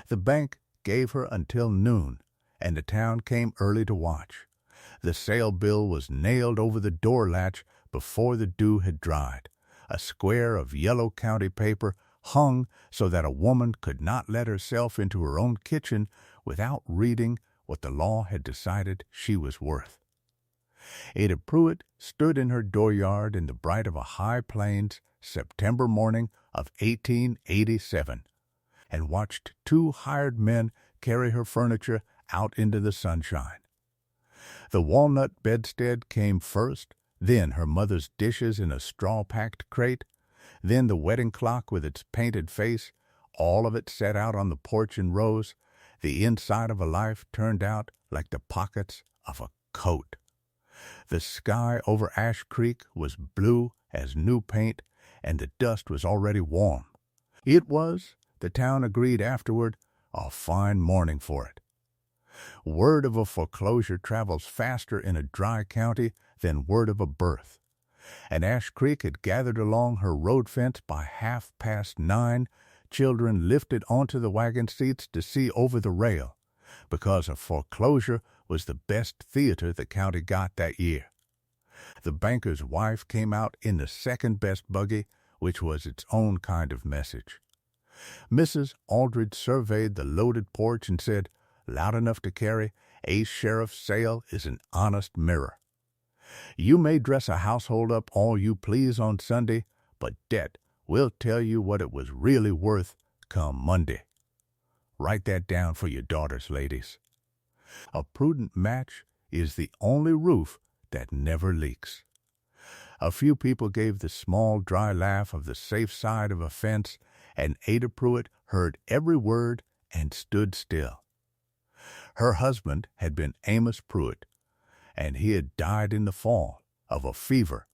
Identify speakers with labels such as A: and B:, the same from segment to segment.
A: The bank gave her until noon, and the town came early to watch. The sale bill was nailed over the door latch before the dew had dried. A square of yellow county paper hung so that a woman could not let herself into her own kitchen without reading what the law had decided she was worth. Ada Pruitt stood in her dooryard in the bright of a high plains September morning of 1887 and watched two hired men carry her furniture out into the sunshine. The walnut bedstead came first, then her mother's dishes in a straw-packed crate, then the wedding clock with its painted face, all of it set out on the porch in rows, the inside of a life turned out like the pockets of a coat. The sky over Ash Creek was blue as new paint, and the dust was already warm. It was, the town agreed afterward, a fine morning for it. Word of a foreclosure travels faster in a dry county than word of a birth, and Ash Creek had gathered along her road fence by 9:30. Children lifted onto the wagon seats to see over the rail, because a foreclosure was the best theater the county got that year. The banker's wife came out in the second-best buggy, which was its own kind of message. Mrs. Aldridge surveyed the loaded porch and said, loud enough to carry, "A sheriff's sale is an honest mirror. You may dress a household up all you please on Sunday, but debt will tell you what it was really worth come Monday. Write that down for your daughters, ladies. A prudent match is the only roof that never leaks." A few people gave the small, dry laugh of the safe side of a fence, and Ada Pruitt heard every word and stood still. Her husband had been Amos Pruitt, and he had died in the fall of a fever,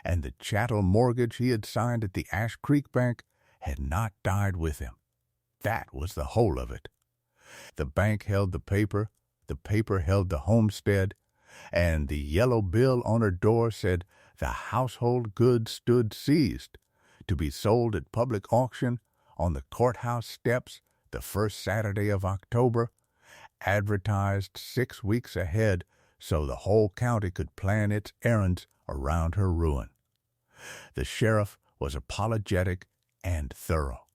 A: and the chattel mortgage he had signed at the Ash Creek Bank had not died with him. That was the whole of it. The bank held the paper held the homestead, and the yellow bill on her door said the household goods stood seized, to be sold at public auction on the courthouse steps the first Saturday of October, advertised 6 weeks ahead so the whole county could plan its errands around her ruin. The sheriff was apologetic and thorough,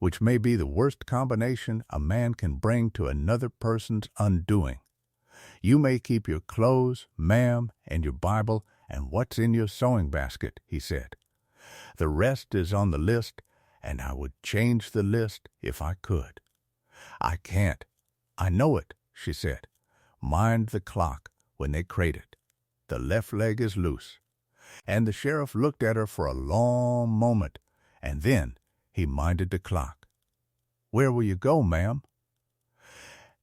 A: which may be the worst combination a man can bring to another person's undoing. "You may keep your clothes, ma'am, and your Bible, and what's in your sewing basket," he said. "The rest is on the list, and I would change the list if I could." "I can't. I know it," she said. "Mind the clock when they crate it. The left leg is loose." And the sheriff looked at her for a long moment, and then he minded the clock. "Where will you go, ma'am?"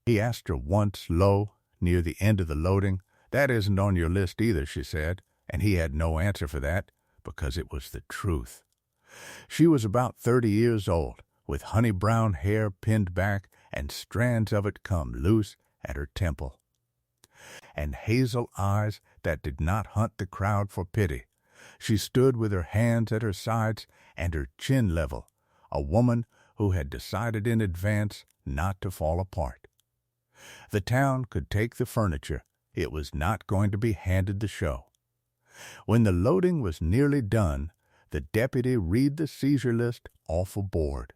A: He asked her once, low, near the end of the loading. "That isn't on your list either," she said, and he had no answer for that, because it was the truth. She was about 30 years old, with honey-brown hair pinned back and strands of it come loose at her temple, and hazel eyes that did not hunt the crowd for pity. She stood with her hands at her sides and her chin level, a woman who had decided in advance not to fall apart. The town could take the furniture. It was not going to be handed the show. When the loading was nearly done, the deputy read the seizure list off a board,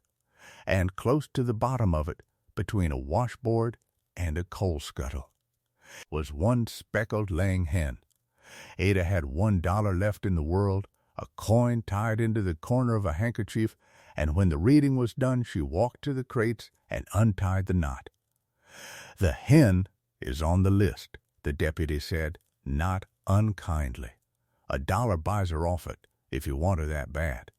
A: and close to the bottom of it, between a washboard and a coal scuttle, was one speckled laying hen. Ada had $1 left in the world, a coin tied into the corner of a handkerchief, and when the reading was done, she walked to the crates and untied the knot. "The hen is on the list," the deputy said, not unkindly. $1 buys her off it, if you want her that bad."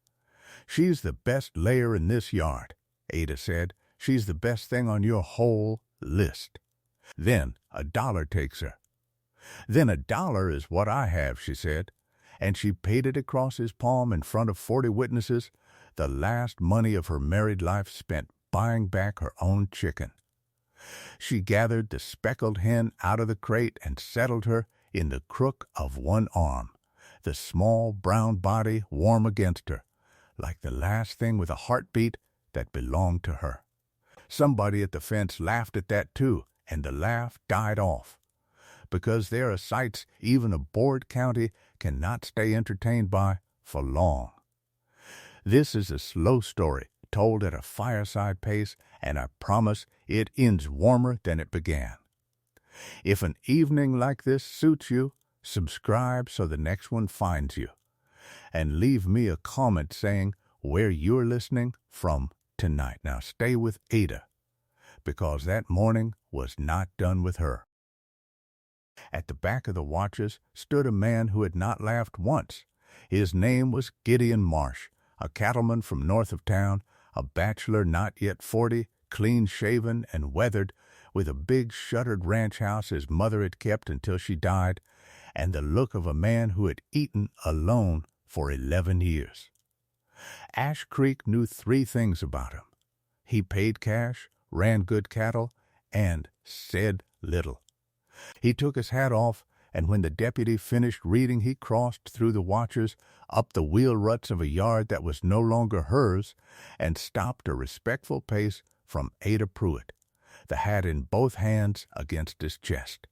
A: "She's the best layer in this yard," Ada said. "She's the best thing on your whole list." "Then $1 takes her." "Then $1 is what I have," she said, and she paid it across his palm in front of 40 witnesses, the last money of her married life spent buying back her own chicken. She gathered the speckled hen out of the crate and settled her in the crook of one arm, the small brown body warm against her, like the last thing with a heartbeat that belonged to her. Somebody at the fence laughed at that too, and the laugh died off. Because there are sights even a bored county cannot stay entertained by for long. This is a slow story, told at a fireside pace, and I promise it ends warmer than it began. If an evening like this suits you, subscribe so the next one finds you. And leave me a comment saying where you're listening from tonight. Now stay with Ada, because that morning was not done with her. At the back of the watches stood a man who had not laughed once. His name was Gideon Marsh, a cattleman from north of town, a bachelor not yet 40, clean-shaven and weathered, with a big shuttered ranch house his mother had kept until she died, and the look of a man who had eaten alone for 11 years. Ash Creek knew 3 things about him. He paid cash, ran good cattle, and said little. He took his hat off, and when the deputy finished reading, he crossed through the watchers, up the wheel ruts of a yard that was no longer hers, and stopped a respectful pace from Ada Pruitt, the hat in both hands against his chest.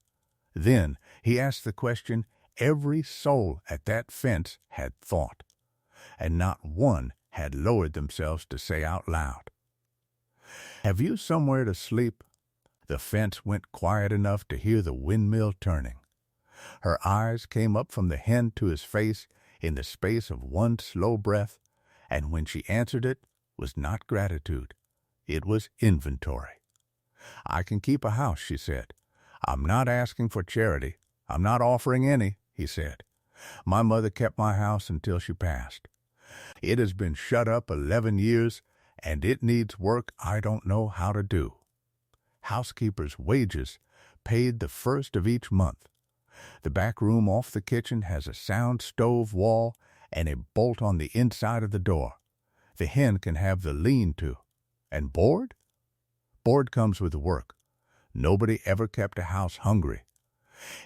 A: Then he asked the question every soul at that fence had thought, and not one had lowered themselves to say out loud. "Have you somewhere to sleep?" The fence went quiet enough to hear the windmill turning. Her eyes came up from the hen to his face in the space of one slow breath, and when she answered it was not gratitude. It was inventory. "I can keep a house," she said. "I'm not asking for charity. I'm not offering any," he said. "My mother kept my house until she passed. It has been shut up 11 years, and it needs work I don't know how to do. Housekeeper's wages paid the first of each month. The back room off the kitchen has a sound stove wall and a bolt on the inside of the door. The hen can have the lean-to. And board? Board comes with the work. Nobody ever kept a house hungry."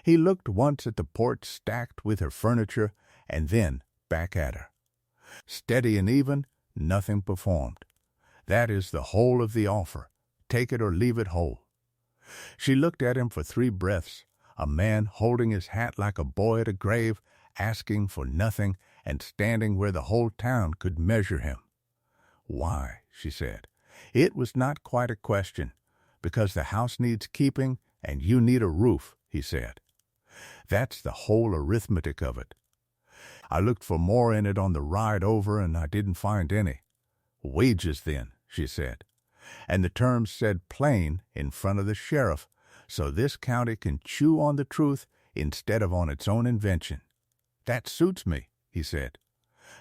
A: He looked once at the porch stacked with her furniture and then back at her. Steady and even, nothing performed. That is the whole of the offer. Take it or leave it whole. She looked at him for 3 breaths, a man holding his hat like a boy at a grave, asking for nothing and standing where the whole town could measure him. "Why?" she said. "It was not quite a question, because the house needs keeping and you need a roof," he said. "That's the whole arithmetic of it. I looked for more in it on the ride over and I didn't find any." "Wages, then," she said. And the terms said plain in front of the sheriff, so this county can chew on the truth instead of on its own invention. "That suits me," he said.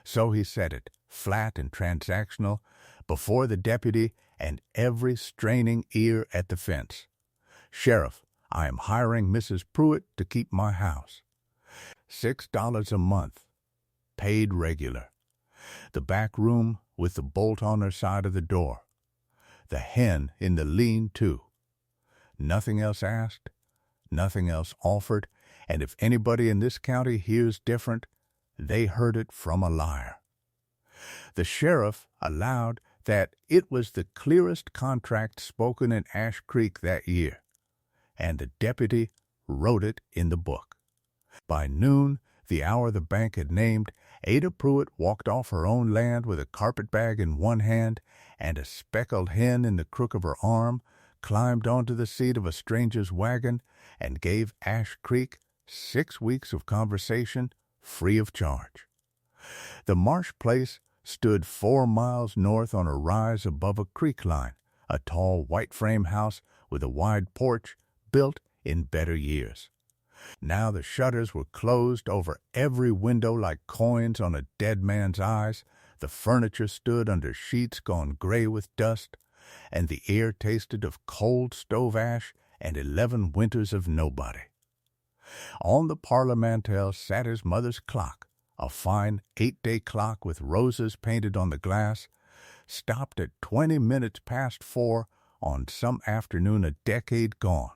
A: So he said it, flat and transactional, before the deputy and every straining ear at the fence. "Sheriff, I am hiring Mrs. Pruitt to keep my house. $6 a month, paid regular. The back room with the bolt on her side of the door. The hen in the lean-to. Nothing else asked, nothing else offered, and if anybody in this county hears different, they heard it from a liar." The sheriff allowed that it was the clearest contract spoken in Ash Creek that year, and the deputy wrote it in the book. By noon, the hour the bank had named, Ada Pruitt walked off her own land with a carpetbag in one hand and a speckled hen in the crook of her arm, climbed onto the seat of a stranger's wagon, and gave Ash Creek 6 weeks of conversation free of charge. The Marsh place stood 4 miles north on a rise above a creek line, a tall white frame house with a wide porch built in better years. Now the shutters were closed over every window like coins on a dead man's eyes, the furniture stood under sheets gone gray with dust, and the air tasted of cold stove ash and 11 winters of nobody. On the parlor mantel sat his mother's clock, a fine 8-day clock with roses painted on the glass, stopped at 20 minutes past 4 on some afternoon a decade gone.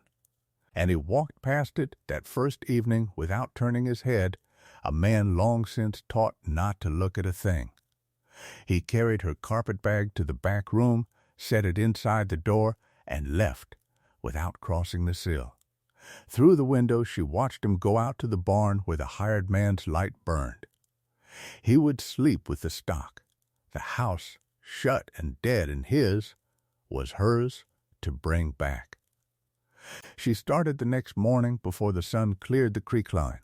A: And he walked past it that first evening without turning his head, a man long since taught not to look at a thing. He carried her carpetbag to the back room, set it inside the door, and left without crossing the sill. Through the window she watched him go out to the barn where the hired man's light burned. He would sleep with the stock. The house, shut and dead, and his was hers to bring back. She started the next morning before the sun cleared the creek line.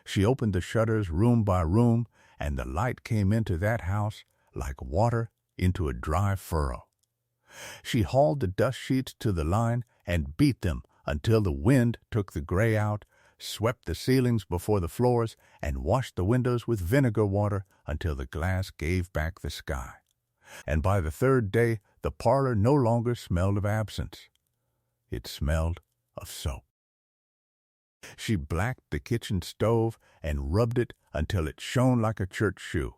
A: She opened the shutters room by room, and the light came into that house like water into a dry furrow. She hauled the dust sheets to the line and beat them until the wind took the gray out, swept the ceilings before the floors, and washed the windows with vinegar water until the glass gave back the sky. And by the third day, the parlor no longer smelled of absence. It smelled of soap. She blacked the kitchen stove and rubbed it until it shone like a church shoe,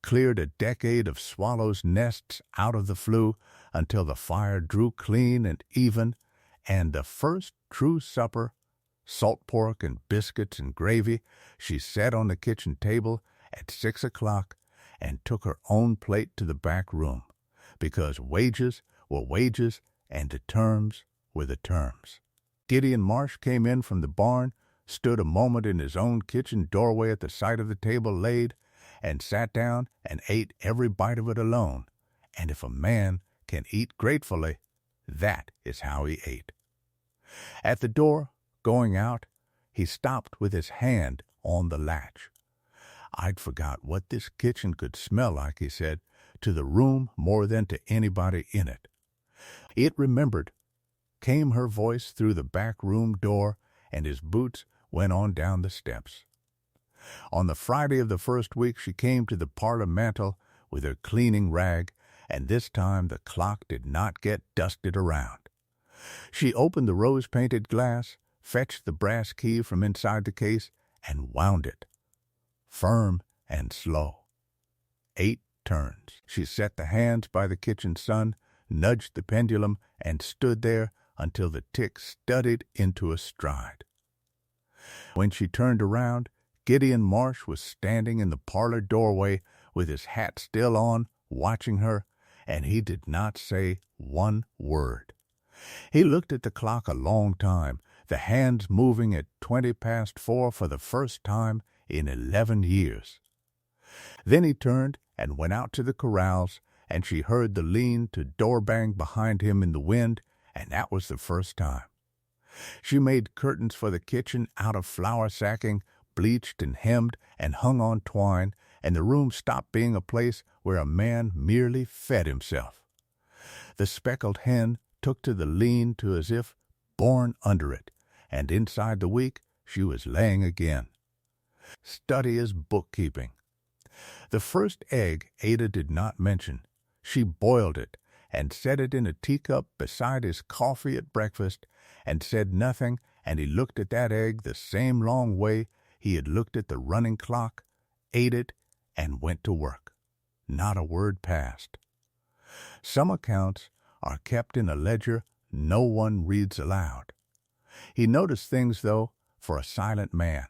A: cleared a decade of swallows' nests out of the flue until the fire drew clean and even, and the first true supper, salt pork and biscuits and gravy, she set on the kitchen table at 6 o'clock and took her own plate to the back room, because wages were wages and the terms were the terms. Gideon Marsh came in from the barn, stood a moment in his own kitchen doorway at the sight of the table laid, and sat down and ate every bite of it alone. And if a man can eat gratefully, that is how he ate. At the door, going out, he stopped with his hand on the latch. I'd forgot what this kitchen could smell like, he said, to the room more than to anybody in it. It remembered, came her voice through the back room door, and his boots went on down the steps. On the Friday of the first week she came to the parlor mantel with her cleaning rag, and this time the clock did not get dusted around. She opened the rose-painted glass, fetched the brass key from inside the case, and wound it, firm and slow. 8 turns. She set the hands by the kitchen sun, nudged the pendulum, and stood there until the tick studied into a stride. When she turned around, Gideon Marsh was standing in the parlor doorway with his hat still on, watching her, and he did not say one word. He looked at the clock a long time, the hands moving at 20 past 4 for the first time in 11 years. Then he turned and went out to the corrals, and she heard the lean-to-door bang behind him in the wind, and that was the first time. She made curtains for the kitchen out of flour sacking, bleached and hemmed and hung on twine, and the room stopped being a place where a man merely fed himself. The speckled hen took to the lean-to as if born under it, and inside the week she was laying again. Study is bookkeeping. The first egg Ada did not mention. She boiled it and set it in a teacup beside his coffee at breakfast, and said nothing, and he looked at that egg the same long way he had looked at the running clock, ate it, and went to work. Not a word passed. Some accounts are kept in a ledger no one reads aloud. He noticed things, though, for a silent man.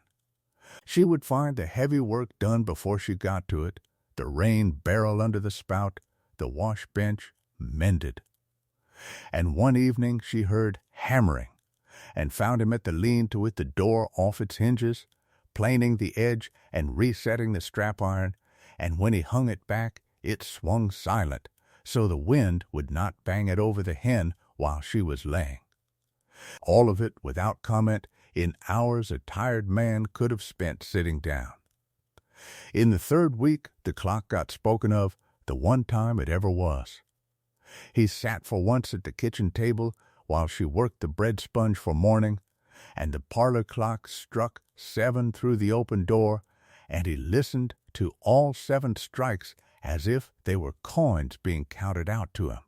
A: She would find the heavy work done before she got to it, the rain barrel under the spout, the wash bench mended. And one evening she heard hammering, and found him at the lean-to with the door off its hinges, planing the edge and resetting the strap-iron, and when he hung it back, it swung silent, so the wind would not bang it over the hen while she was laying. All of it without comment, in hours a tired man could have spent sitting down. In the third week the clock got spoken of, the one time it ever was. He sat for once at the kitchen table while she worked the bread sponge for morning, and the parlor clock struck 7 through the open door, and he listened to all 7 strikes as if they were coins being counted out to him.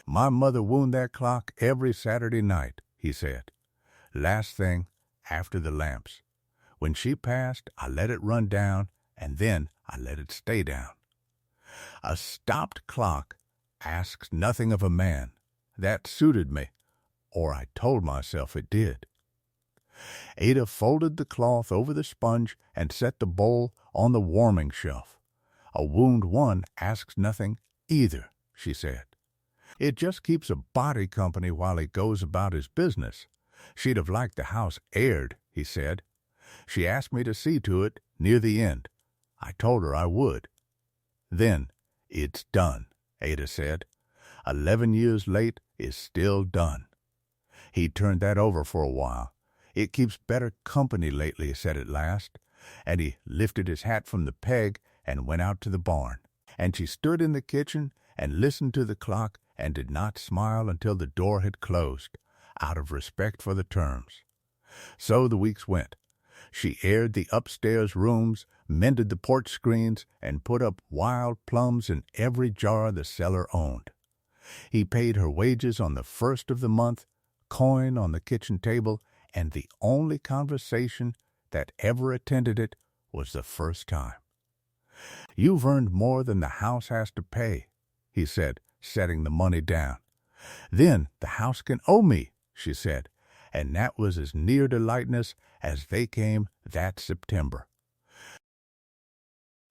A: "My mother wound that clock every Saturday night," he said. "Last thing, after the lamps. When she passed, I let it run down, and then I let it stay down. A stopped clock asks nothing of a man. That suited me, or I told myself it did." Ada folded the cloth over the sponge and set the bowl on the warming shelf. "A wound one asks nothing either," she said. It just keeps a body company while he goes about his business. She'd have liked the house aired, he said. She asked me to see to it near the end. I told her I would. Then, it's done, Ada said. 11 years late is still done. He turned that over for a while. It keeps better company lately, he said at last, and he lifted his hat from the peg and went out to the barn. And she stood in the kitchen and listened to the clock and did not smile until the door had closed, out of respect for the terms. So the weeks went. She aired the upstairs rooms, mended the porch screens, and put up wild plums in every jar the cellar owned. He paid her wages on the first of the month, coin on the kitchen table, and the only conversation that ever attended it was the first time. You've earned more than the house has to pay, he said, setting the money down. Then the house can owe me, she said, and that was as near to lightness as they came that September.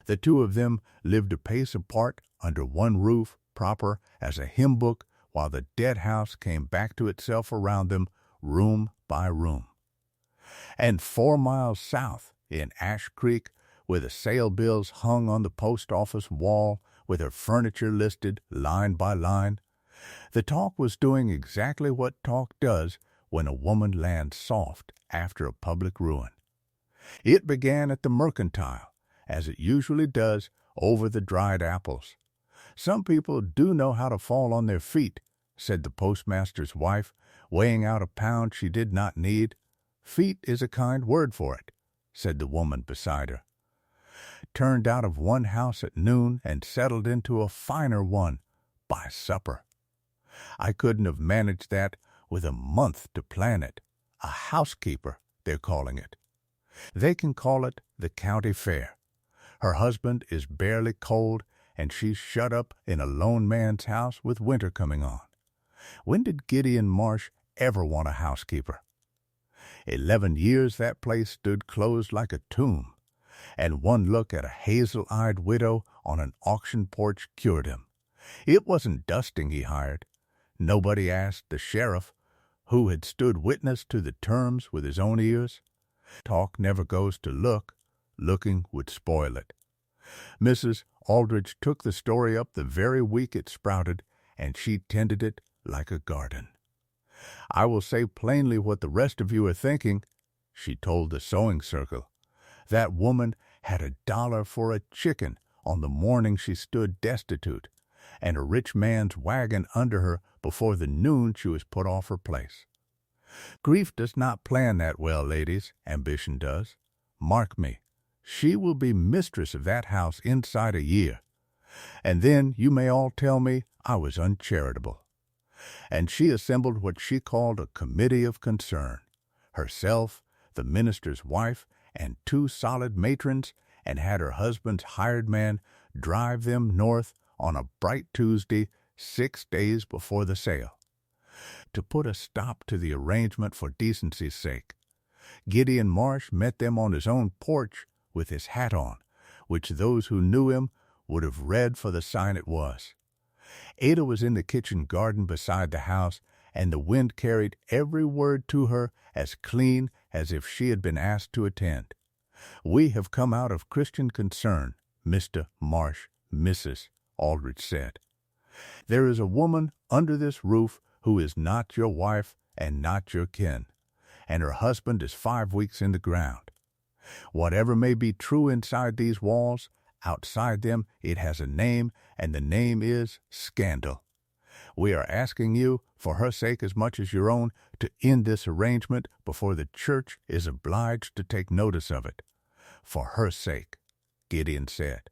A: The two of them lived a pace apart under one roof, proper as a hymn book, while the dead house came back to itself around them, room by room. And 4 miles south, in Ash Creek, with the sale bills hung on the post office wall, with her furniture listed line by line, the talk was doing exactly what talk does when a woman lands soft after a public ruin. It began at the Mercantile, as it usually does, over the dried apples. Some people do know how to fall on their feet, said the postmaster's wife, weighing out a pound she did not need. Feet is a kind word for it, said the woman beside her. Turned out of one house at noon and settled into a finer one by supper. I couldn't have managed that with a month to plan it. A housekeeper, they're calling it. They can call it the county fair. Her husband is barely cold, and she's shut up in a lone man's house with winter coming on. When did Gideon Marsh ever want a housekeeper? 11 years that place stood closed like a tomb, and one look at a hazel-eyed widow on an auction porch cured him. It wasn't dusting he hired. Nobody asked the sheriff, who had stood witness to the terms with his own ears. Talk never goes to look. Looking would spoil it. Mrs. Aldrich took the story up the very week it sprouted, and she tended it like a garden. I will say plainly what the rest of you are thinking, she told the sewing circle. That woman had $1 for a chicken on the morning she stood destitute, and a rich man's wagon under her before the noon she was put off her place. Grief does not plan that well, ladies. Ambition does. Mark me, she will be mistress of that house inside a year, and then you may all tell me I was uncharitable. And she assembled what she called a committee of concern, herself, the minister's wife, and 2 solid matrons, and had her husband's hired man drive them north on a bright Tuesday 6 days before the sale, to put a stop to the arrangement for decency's sake. Gideon Marsh met them on his own porch with his hat on, which those who knew him would have read for the sign it was. Ada was in the kitchen garden beside the house, and the wind carried every word to her as clean as if she had been asked to attend. We have come out of Christian concern, Mr. Marsh, Mrs. Aldrich said. There is a woman under this roof who is not your wife and not your kin, and her husband is 5 weeks in the ground. Whatever may be true inside these walls, outside them it has a name, and the name is scandal. We are asking you, for her sake as much as your own, to end this arrangement before the church is obliged to take notice of it. For her sake, Gideon said.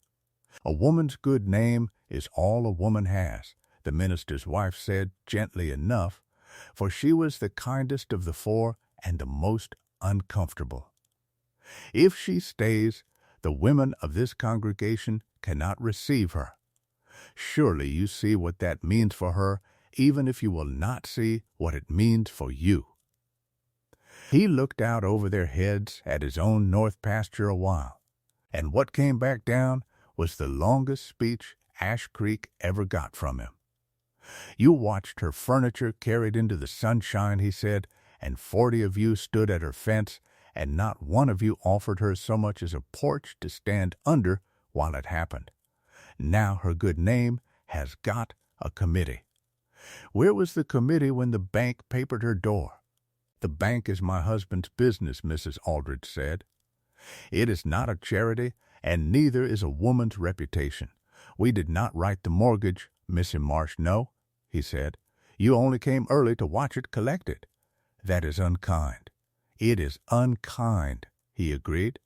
A: A woman's good name is all a woman has, the minister's wife said gently enough, for she was the kindest of the 4 and the most uncomfortable. If she stays, the women of this congregation cannot receive her. Surely you see what that means for her, even if you will not see what it means for you. He looked out over their heads at his own north pasture a while, and what came back down was the longest speech Ash Creek ever got from him. You watched her furniture carried into the sunshine, he said, and 40 of you stood at her fence, and not one of you offered her so much as a porch to stand under while it happened. Now her good name has got a committee. Where was the committee when the bank papered her door? The bank is my husband's business, Mrs. Aldrich said. It is not a charity, and neither is a woman's reputation. We did not write the mortgage, Missy Marsh, no, he said. You only came early to watch it collected. That is unkind. It is unkind, he agreed.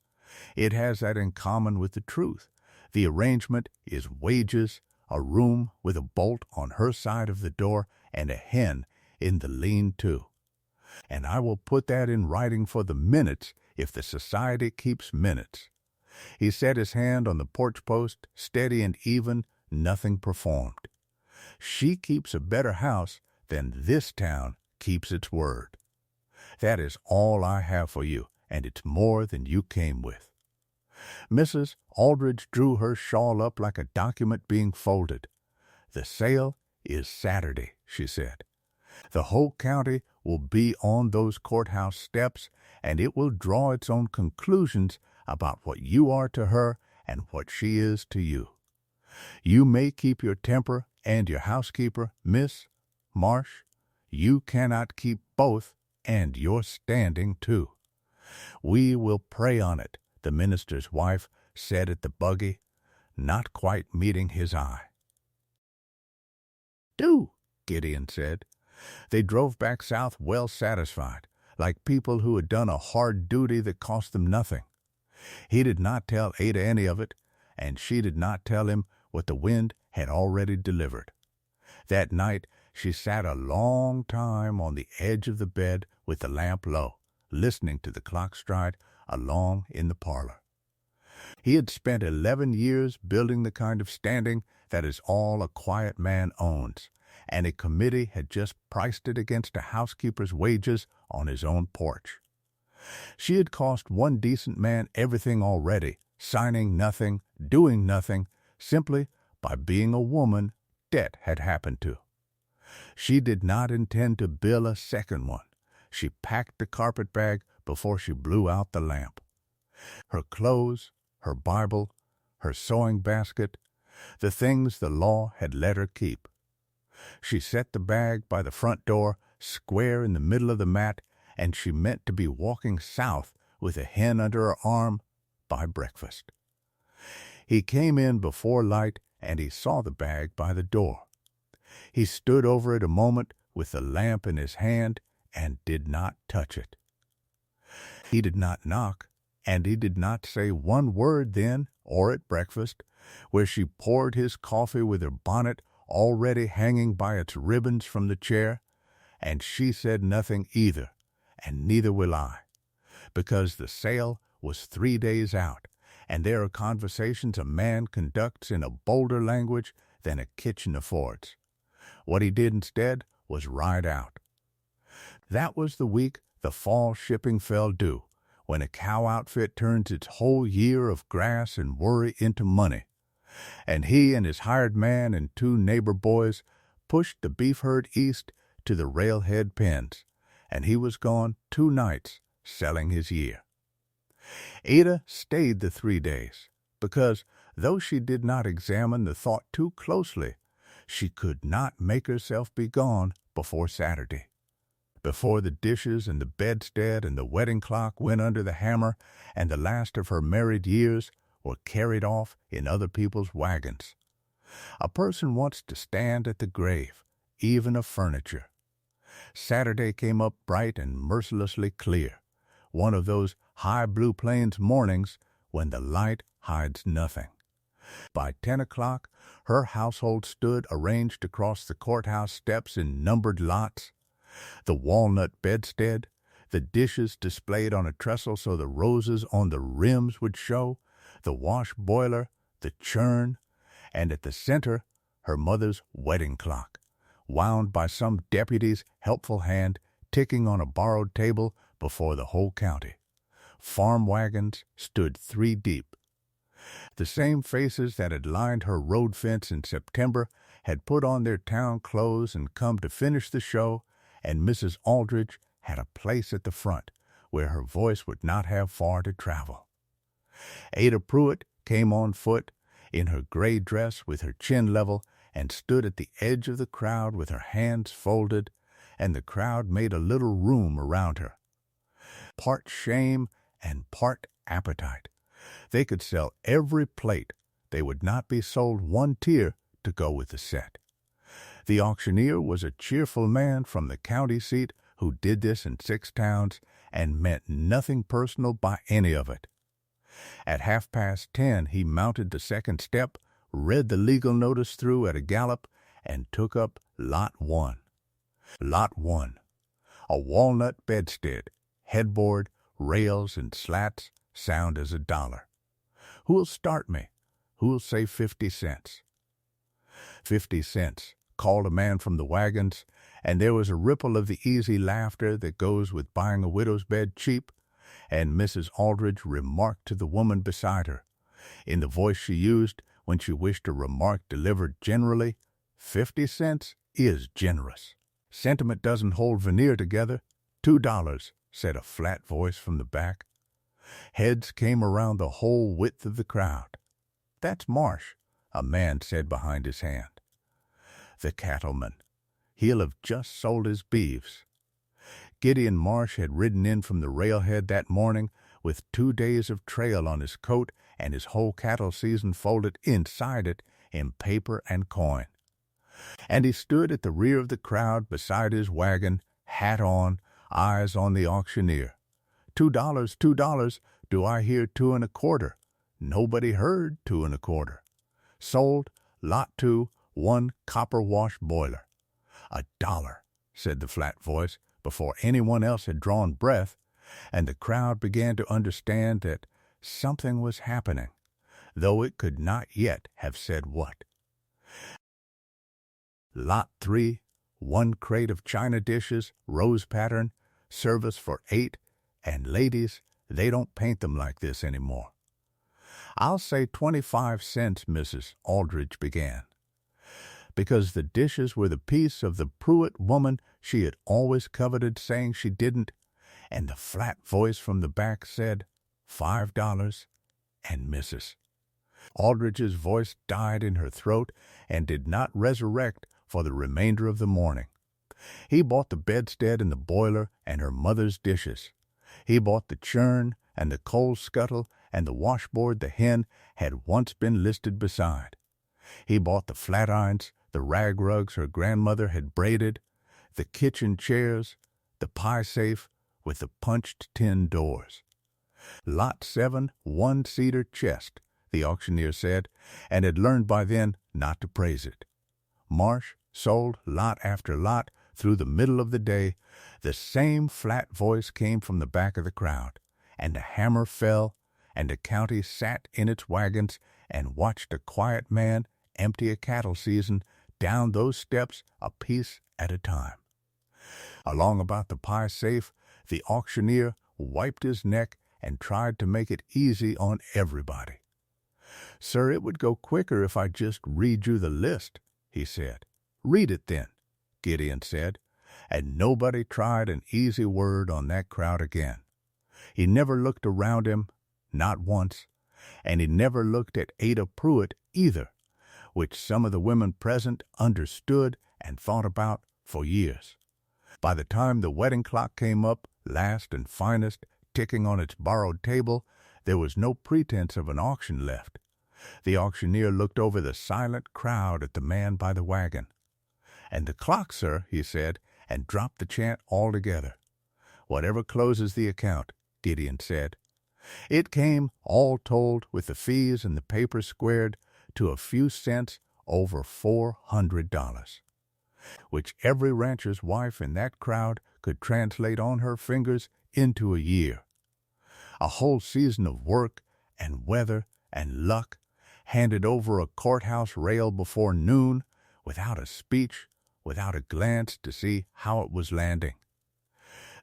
A: It has that in common with the truth. The arrangement is wages, a room with a bolt on her side of the door, and a hen in the lean-to. And I will put that in writing for the minutes if the society keeps minutes. He set his hand on the porch post, steady and even, nothing performed. She keeps a better house than this town keeps its word. That is all I have for you, and it's more than you came with. Mrs. Aldrich drew her shawl up like a document being folded. The sale is Saturday, she said. The whole county will be on those courthouse steps, and it will draw its own conclusions about what you are to her and what she is to you. You may keep your temper and your housekeeper, Miss Marsh. You cannot keep both, and your standing, too. We will pray on it, the minister's wife said at the buggy, not quite meeting his eye. Do, Gideon said. They drove back south well satisfied, like people who had done a hard duty that cost them nothing. He did not tell Ada any of it, and she did not tell him what the wind had already delivered. That night she sat a long time on the edge of the bed with the lamp low, listening to the clock stride along in the parlor. He had spent 11 years building the kind of standing that is all a quiet man owns, and a committee had just priced it against a housekeeper's wages on his own porch. She had cost one decent man everything already, signing nothing, doing nothing, simply by being a woman debt had happened to. She did not intend to bill a second one. She packed the carpet-bag before she blew out the lamp. Her clothes, her Bible, her sewing basket, the things the law had let her keep. She set the bag by the front door, square in the middle of the mat, and she meant to be walking south with a hen under her arm by breakfast. He came in before light, and he saw the bag by the door. He stood over it a moment with the lamp in his hand and did not touch it. He did not knock, and he did not say one word then or at breakfast, where she poured his coffee with her bonnet already hanging by its ribbons from the chair, and she said nothing either, and neither will I, because the sale was 3 days out, and there are conversations a man conducts in a bolder language than a kitchen affords. What he did instead was ride out. That was the week the fall shipping fell due, when a cow outfit turns its whole year of grass and worry into money, and he and his hired man and 2 neighbor boys pushed the beef herd east to the railhead pens, and he was gone 2 nights selling his year. Ada stayed the 3 days, because, though she did not examine the thought too closely, she could not make herself be gone before Saturday. Before the dishes and the bedstead and the wedding clock went under the hammer, and the last of her married years were carried off in other people's wagons. A person wants to stand at the grave, even of furniture. Saturday came up bright and mercilessly clear, one of those high blue plains mornings when the light hides nothing. By 10 o'clock, her household stood arranged across the courthouse steps in numbered lots. The walnut bedstead, the dishes displayed on a trestle so the roses on the rims would show, the wash boiler, the churn, and at the center, her mother's wedding clock, wound by some deputy's helpful hand, ticking on a borrowed table before the whole county. Farm wagons stood 3 deep. The same faces that had lined her road fence in September had put on their town clothes and come to finish the show, and Mrs. Aldrich had a place at the front where her voice would not have far to travel. Ada Pruitt came on foot in her gray dress with her chin level and stood at the edge of the crowd with her hands folded, and the crowd made a little room around her. Part shame and part appetite. They could sell every plate. They would not be sold one tier to go with the set. The auctioneer was a cheerful man from the county seat who did this in 6 towns and meant nothing personal by any of it. At 10:30 he mounted the second step, read the legal notice through at a gallop, and took up Lot 1. Lot 1. A walnut bedstead, headboard, rails, and slats, sound as $1. Who'll start me? Who'll say 50 cents? 50 cents, called a man from the wagons, and there was a ripple of the easy laughter that goes with buying a widow's bed cheap, and Mrs. Aldrich remarked to the woman beside her, in the voice she used when she wished a remark delivered generally, 50 cents is generous. Sentiment doesn't hold veneer together. $2, said a flat voice from the back. Heads came around the whole width of the crowd. That's Marsh, a man said behind his hand. The cattleman. He'll have just sold his beeves. Gideon Marsh had ridden in from the railhead that morning with 2 days of trail on his coat and his whole cattle season folded inside it in paper and coin. And he stood at the rear of the crowd beside his wagon, hat on, eyes on the auctioneer. $2, $2, do I hear 2 1/4? Nobody heard 2 1/4. Sold, Lot 2, 1 copper wash boiler. $1, said the flat voice, before anyone else had drawn breath, and the crowd began to understand that something was happening, though it could not yet have said what. Lot 3, 1 crate of china dishes, rose pattern, service for 8, and ladies, they don't paint them like this anymore. I'll say 25 cents, Mrs. Aldrich began, because the dishes were the piece of the Pruitt woman she had always coveted, saying she didn't, and the flat voice from the back said, $5, and Mrs. Aldrich's voice died in her throat and did not resurrect for the remainder of the morning. He bought the bedstead and the boiler and her mother's dishes. He bought the churn and the coal scuttle and the washboard the hen had once been listed beside. He bought the flat irons, the rag rugs her grandmother had braided, the kitchen chairs, the pie safe with the punched tin doors. Lot 7, 1 cedar chest, the auctioneer said, and had learned by then not to praise it. Marsh sold lot after lot through the middle of the day. The same flat voice came from the back of the crowd, and a hammer fell, and the county sat in its wagons and watched a quiet man empty a cattle season down those steps a piece at a time. Along about the pie safe, the auctioneer wiped his neck and tried to make it easy on everybody. Sir, it would go quicker if I just read you the list, he said. Read it then, Gideon said, and nobody tried an easy word on that crowd again. He never looked around him, not once, and he never looked at Ada Pruitt either, which some of the women present understood and thought about for years. By the time the wedding clock came up, last and finest, ticking on its borrowed table, there was no pretense of an auction left. The auctioneer looked over the silent crowd at the man by the wagon. And the clock, sir, he said, and dropped the chant altogether. Whatever closes the account, Gideon said. It came, all told, with the fees and the paper squared, to a few cents over $400, which every rancher's wife in that crowd could translate on her fingers into a year. A whole season of work and weather and luck handed over a courthouse rail before noon, without a speech, without a glance to see how it was landing.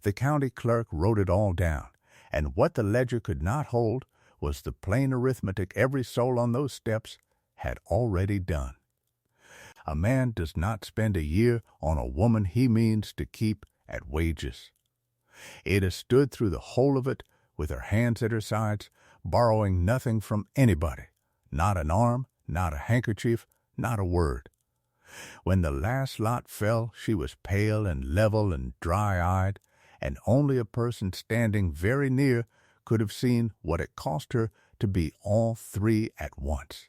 A: The county clerk wrote it all down, and what the ledger could not hold was the plain arithmetic every soul on those steps had already done. A man does not spend a year on a woman he means to keep at wages. Ada stood through the whole of it with her hands at her sides, borrowing nothing from anybody, not an arm, not a handkerchief, not a word. When the last lot fell, she was pale and level and dry-eyed, and only a person standing very near could have seen what it cost her to be all three at once.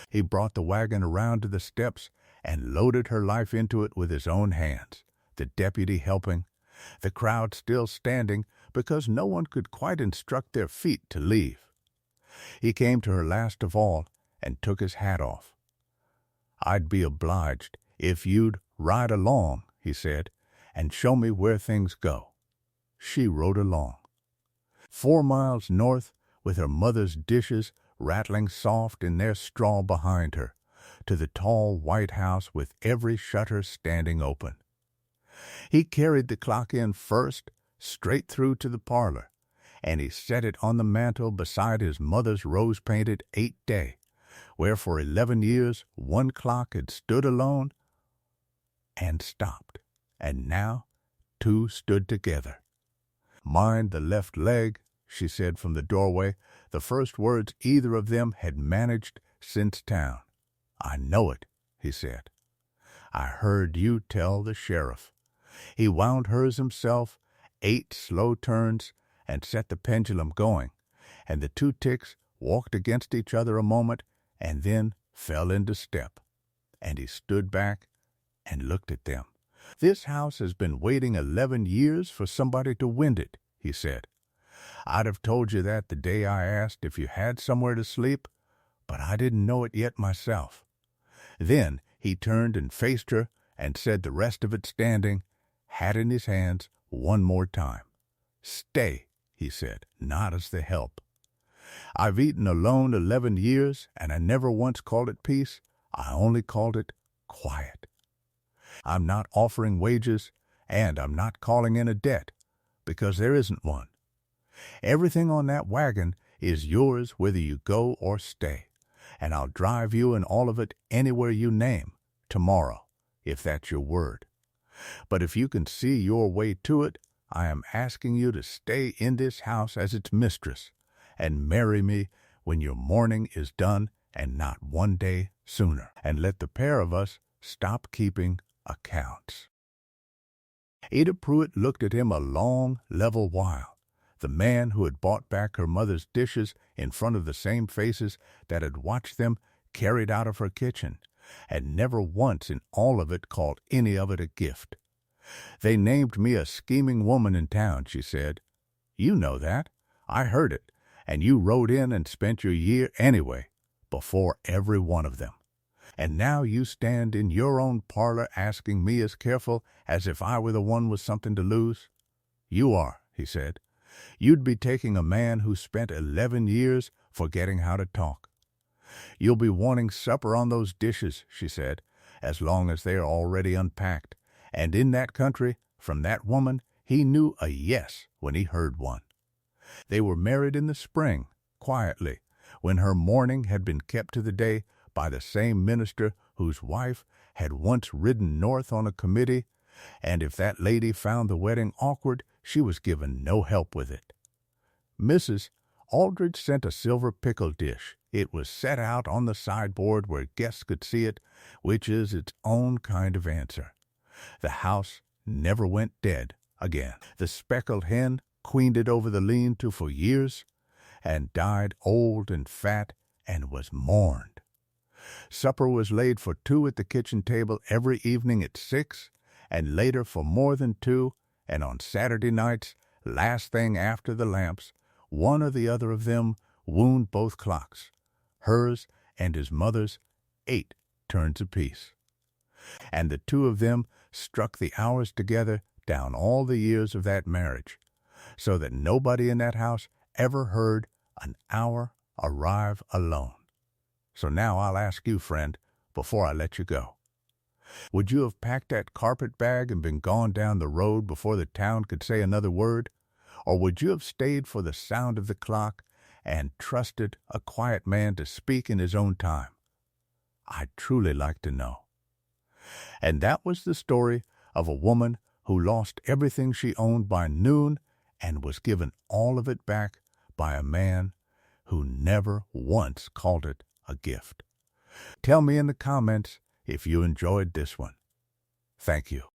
A: He brought the wagon around to the steps and loaded her life into it with his own hands, the deputy helping, the crowd still standing because no one could quite instruct their feet to leave. He came to her last of all and took his hat off. "I'd be obliged if you'd ride along," he said, "and show me where things go." She rode along. 4 miles north, with her mother's dishes rattling soft in their straw behind her, to the tall white house with every shutter standing open. He carried the clock in first, straight through to the parlor, and he set it on the mantel beside his mother's rose-painted 8-day, where for 11 years one clock had stood alone and stopped, and now 2 stood together. "Mind the left leg," she said from the doorway, the first words either of them had managed since town. "I know it," he said. "I heard you tell the sheriff." He wound hers himself, 8 slow turns, and set the pendulum going, and the 2 ticks walked against each other a moment and then fell into step. And he stood back and looked at them. "This house has been waiting 11 years for somebody to wind it," he said. "I'd have told you that the day I asked if you had somewhere to sleep, but I didn't know it yet myself." Then he turned and faced her and said the rest of it standing, hat in his hands, one more time. "Stay," he said, not as the help. "I've eaten alone 11 years, and I never once called it peace. I only called it quiet. I'm not offering wages, and I'm not calling in a debt, because there isn't one. Everything on that wagon is yours whether you go or stay, and I'll drive you and all of it anywhere you name, tomorrow, if that's your word. But if you can see your way to it, I am asking you to stay in this house as its mistress, and marry me when your mourning is done and not one day sooner, and let the pair of us stop keeping accounts." Ada Pruitt looked at him a long, level while, the man who had bought back her mother's dishes in front of the same faces that had watched them carried out of her kitchen, and never once in all of it called any of it a gift. "They named me a scheming woman in town," she said. "You know that. I heard it, and you rode in and spent your year anyway, before every one of them. And now you stand in your own parlor asking me as careful as if I were the one with something to lose. You are," he said. "You'd be taking a man who spent 11 years forgetting how to talk. You'll be wanting supper on those dishes," she said, "as long as they are already unpacked. And in that country, from that woman, he knew a yes when he heard one." They were married in the spring, quietly, when her mourning had been kept to the day by the same minister whose wife had once ridden north on a committee, and if that lady found the wedding awkward, she was given no help with it. Mrs. Aldrich sent a silver pickle dish. It was set out on the sideboard where guests could see it, which is its own kind of answer. The house never went dead again. The speckled hen queened it over the lean-to for years, and died old and fat, and was mourned. Supper was laid for 2 at the kitchen table every evening at 6, and later for more than 2, and on Saturday nights, last thing after the lamps, one or the other of them wound both clocks, hers and his mother's, 8 turns apiece. And the 2 of them struck the hours together down all the years of that marriage, so that nobody in that house ever heard an hour arrive alone. So now I'll ask you, friend, before I let you go. Would you have packed that carpet bag and been gone down the road before the town could say another word? Or would you have stayed for the sound of the clock and trusted a quiet man to speak in his own time? I'd truly like to know. And that was the story of a woman who lost everything she owned by noon and was given all of it back by a man who never once called it a gift. Tell me in the comments if you enjoyed this one. Thank you.